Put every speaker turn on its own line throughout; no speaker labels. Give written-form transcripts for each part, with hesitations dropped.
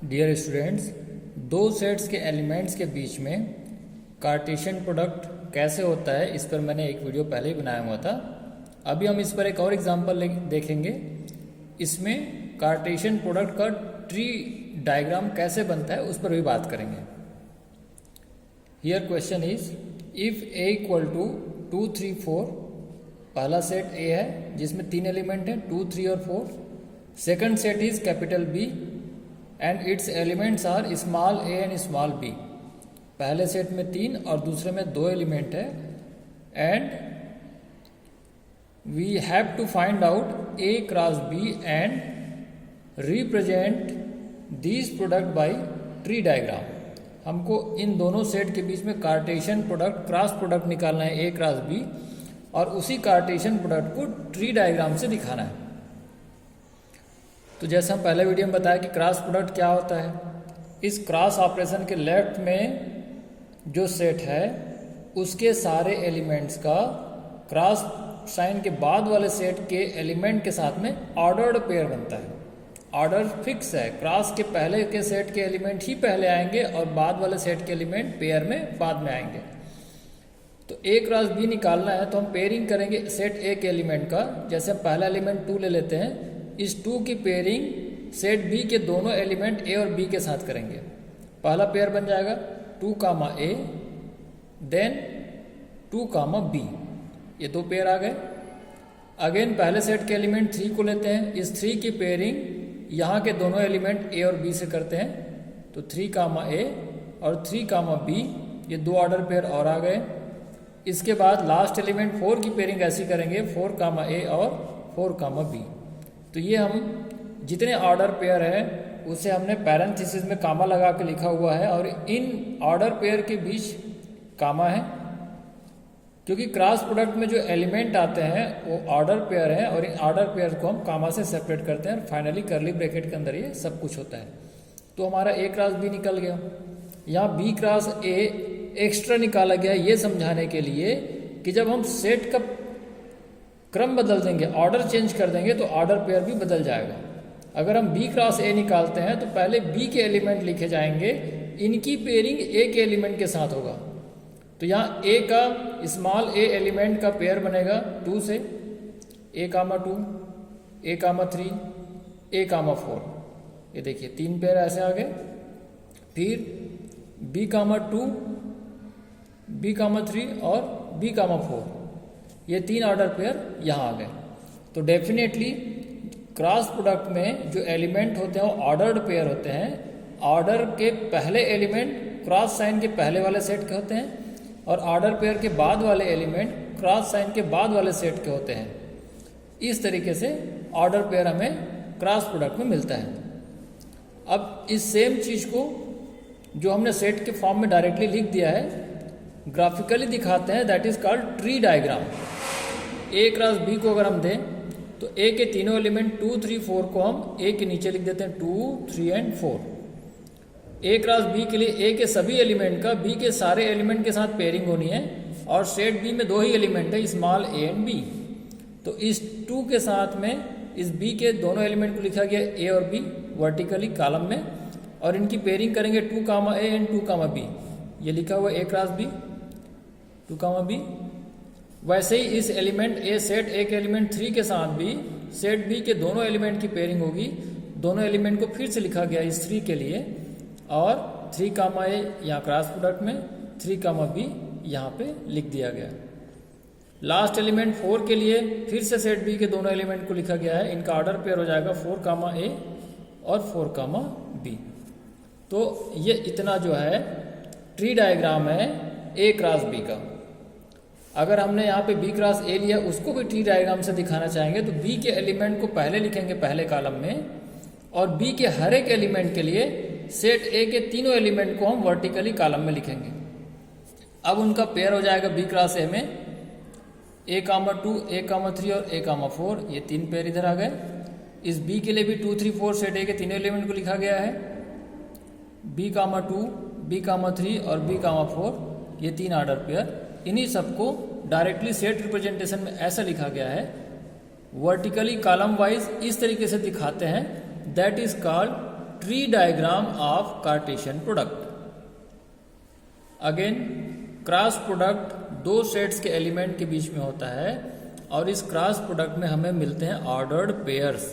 Dear students, दो sets के elements के बीच में कार्टेशियन प्रोडक्ट कैसे होता है, इस पर मैंने एक वीडियो पहले ही बनाया हुआ था। अभी हम इस पर एक और एग्जांपल देखेंगे। इसमें कार्टेशियन प्रोडक्ट का ट्री डायग्राम कैसे बनता है उस पर भी बात करेंगे। Here question is, if A equal to 2, 3, 4, पहला सेट ए है जिसमें 3 एलिमेंट हैं 2, 3 और 4। Second set is capital B and it's elements are small A and small B. पहले सेट में 3 और दूसरे में 2 एलिमेंट है and we have to find out A cross B and represent this product by tree diagram. हमको इन दोनों set के बीच में कार्टेशियन प्रोडक्ट क्रॉस प्रोडक्ट निकालना है, ए क्रॉस बी, और उसी कार्टेशियन प्रोडक्ट को ट्री डायग्राम से दिखाना है। तो जैसे हम पहले वीडियो में बताया कि क्रॉस प्रोडक्ट क्या होता है, इस क्रॉस ऑपरेशन के लेफ्ट में जो सेट है उसके सारे एलिमेंट्स का क्रॉस साइन के बाद वाले सेट के एलिमेंट के साथ में ऑर्डर्ड पेयर बनता है। ऑर्डर फिक्स है, क्रॉस के पहले के सेट के एलिमेंट ही पहले आएंगे और बाद वाले सेट के एलिमेंट पेयर में बाद में आएंगे। तो ए क्रॉस बी निकालना है तो हम पेयरिंग करेंगे सेट ए के एलिमेंट का। जैसे हम पहला एलिमेंट 2 ले लेते हैं, इस 2 की पेयरिंग सेट बी के दोनों एलिमेंट ए और बी के साथ करेंगे। पहला पेयर बन जाएगा 2, A, देन 2, B, ये 2 पेयर आ गए। अगेन पहले सेट के एलिमेंट 3 को लेते हैं, इस 3 की पेयरिंग यहाँ के दोनों एलिमेंट ए और बी से करते हैं, तो 3, A और 3, B, ये 2 ऑर्डर पेयर और आ गए। इसके बाद लास्ट एलिमेंट 4 की पेयरिंग ऐसी करेंगे, 4, A और 4, B। तो ये हम जितने ऑर्डर पेयर है उसे हमने पैरेंथेसिस में कामा लगा के लिखा हुआ है, और इन ऑर्डर पेयर के बीच कामा है क्योंकि क्रॉस प्रोडक्ट में जो एलिमेंट आते हैं वो ऑर्डर पेयर है, और इन ऑर्डर पेयर को हम कामा से सेपरेट करते हैं और फाइनली करली ब्रैकेट के अंदर ये सब कुछ होता है। तो हमारा ए क्रॉस बी निकल गया। यहाँ बी क्रॉस ए एक्स्ट्रा निकाला गया ये समझाने के लिए कि जब हम सेट का क्रम बदल देंगे, ऑर्डर चेंज कर देंगे, तो ऑर्डर पेयर भी बदल जाएगा। अगर हम बी क्रॉस ए निकालते हैं तो पहले बी के एलिमेंट लिखे जाएंगे, इनकी पेयरिंग ए के एलिमेंट के साथ होगा। तो यहाँ ए का स्मॉल ए एलिमेंट का पेयर बनेगा 2 से, A, 2, A, 3, A, 4। ये देखिए 3 पेयर ऐसे आ गए। फिर B, 2, B, 3 और B, 4, ये 3 ऑर्डर पेयर यहाँ आ गए। तो डेफिनेटली क्रॉस प्रोडक्ट में जो एलिमेंट होते हैं वो ऑर्डर्ड पेयर होते हैं। ऑर्डर के पहले एलिमेंट क्रॉस साइन के पहले वाले सेट के होते हैं और ऑर्डर पेयर के बाद वाले एलिमेंट क्रॉस साइन के बाद वाले सेट के होते हैं। इस तरीके से ऑर्डर पेयर हमें क्रॉस प्रोडक्ट में मिलता है। अब इस सेम चीज़ को जो हमने सेट के फॉर्म में डायरेक्टली लिख दिया है, ग्राफिकली दिखाते हैं, that is called tree diagram. A cross B को अगर हम दें तो ए के तीनों एलिमेंट 2, 3, 4 को हम ए के नीचे लिख देते हैं 2, 3 एंड 4। ए क्रॉस बी के लिए ए के सभी एलिमेंट का बी के सारे एलिमेंट के साथ पेयरिंग होनी है, और सेट बी में 2 ही एलिमेंट है, स्मॉल ए एंड बी। तो इस 2 के साथ में इस बी के दोनों एलिमेंट को लिखा गया ए और बी वर्टिकली कॉलम में, और इनकी पेयरिंग करेंगे 2, A एंड 2, B। ये लिखा हुआ ए क्रॉस बी 2, B। वैसे ही इस एलिमेंट ए सेट ए के एलिमेंट 3 के साथ भी सेट बी के दोनों एलिमेंट की पेयरिंग होगी। दोनों एलिमेंट को फिर से लिखा गया इस 3 के लिए, और 3, A यहाँ क्रॉस प्रोडक्ट में, 3, B यहाँ पे लिख दिया गया। लास्ट एलिमेंट 4 के लिए फिर से सेट बी के दोनों एलिमेंट को लिखा गया है। इनका ऑर्डर पेयर हो जाएगा 4, A और 4, B। तो ये इतना जो है ट्री डायग्राम है ए क्रॉस बी का। अगर हमने यहाँ पे बी क्रॉस ए लिया, उसको भी ट्री डायग्राम से दिखाना चाहेंगे तो बी के एलिमेंट को पहले लिखेंगे पहले कॉलम में, और बी के हर एक एलिमेंट के लिए सेट ए के तीनों एलिमेंट को हम वर्टिकली कॉलम में लिखेंगे। अब उनका पेयर हो जाएगा बी क्रॉस ए में A, 2, A, 3 और A, 4, ये 3 पेयर इधर आ गए। इस बी के लिए भी 2, 3, 4 सेट ए के तीनों एलिमेंट को लिखा गया है, B, 2, B, 3 और B, 4, ये 3 ऑर्डर पेयर। इन्हीं सबको डायरेक्टली सेट रिप्रेजेंटेशन में ऐसा लिखा गया है, वर्टिकली कॉलम वाइज इस तरीके से दिखाते हैं, that is called tree diagram of Cartesian product. Again cross product दो सेट्स के एलिमेंट के बीच में होता है और इस क्रॉस प्रोडक्ट में हमें मिलते हैं ऑर्डर्ड पेयर्स।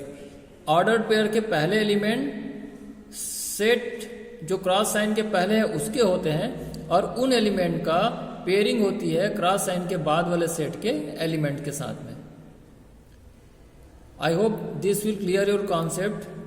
ऑर्डर्ड पेयर के पहले एलिमेंट सेट जो क्रॉस साइन के पहले है उसके होते हैं और उन एलिमेंट का पेयरिंग होती है क्रॉस साइन के बाद वाले सेट के एलिमेंट के साथ में। I hope this will clear your concept.